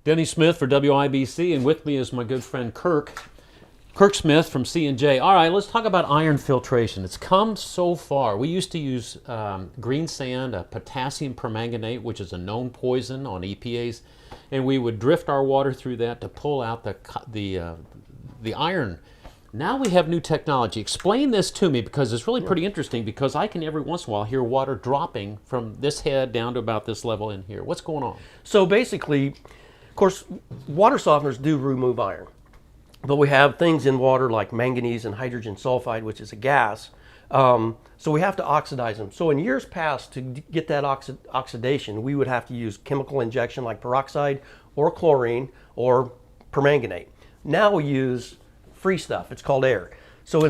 Denny Smith for WIBC, and with me is my good friend Kirk Smith from C&J. All right, let's talk about iron filtration. It's come so far. We used to use green sand, potassium permanganate, which is a known poison on EPAs, and we would drift our water through that to pull out the iron. Now we have new technology. Explain this to me, because it's really pretty interesting, because I can every once in a while hear water dropping from this head down to about this level in here. What's going on? So basically, of course, water softeners do remove iron. But we have things in water like manganese and hydrogen sulfide, which is a gas. So we have to oxidize them. So in years past, to get that oxidation, we would have to use chemical injection like peroxide or chlorine or permanganate. Now we use free stuff. It's called air. So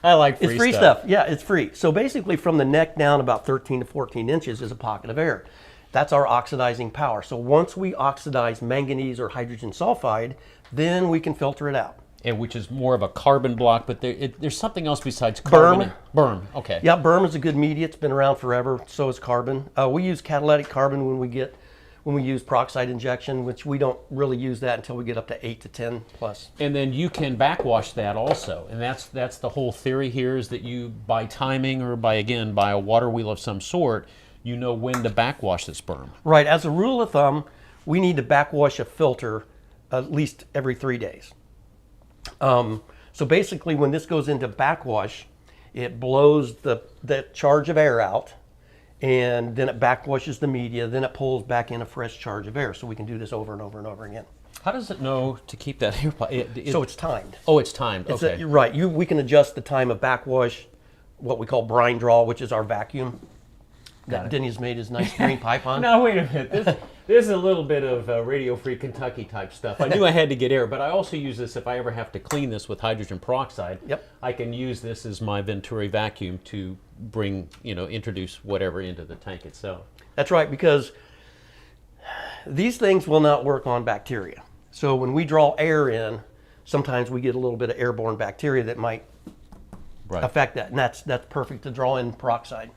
I like free stuff. It's free stuff. Yeah, it's free. So basically from the neck down about 13 to 14 inches is a pocket of air. That's our oxidizing power. So once we oxidize manganese or hydrogen sulfide, then we can filter it out. And which is more of a carbon block, but there's something else besides carbon. Berm. Okay. Yeah, berm is a good media. It's been around forever. So is carbon. We use catalytic carbon when we use peroxide injection, which we don't really use that until we get up to 8 to 10 plus. And then you can backwash that also, and that's the whole theory here, is that you, by timing or by a water wheel of some sort, you know when to backwash this berm. Right. As a rule of thumb, we need to backwash a filter at least every 3 days. So basically, when this goes into backwash, it blows the charge of air out, and then it backwashes the media, then it pulls back in a fresh charge of air. So we can do this over and over and over again. How does it know to keep that air? So it's timed. Oh, it's timed. Okay. You're right. We can adjust the time of backwash, what we call brine draw, which is our vacuum that Denny's made his nice green pipe on. Now, wait a minute. This is a little bit of Radio Free Kentucky type stuff. I knew I had to get air, but I also use this if I ever have to clean this with hydrogen peroxide. Yep. I can use this as my Venturi vacuum to bring, introduce whatever into the tank itself. That's right, because these things will not work on bacteria. So when we draw air in, sometimes we get a little bit of airborne bacteria that might affect that, and that's perfect to draw in peroxide.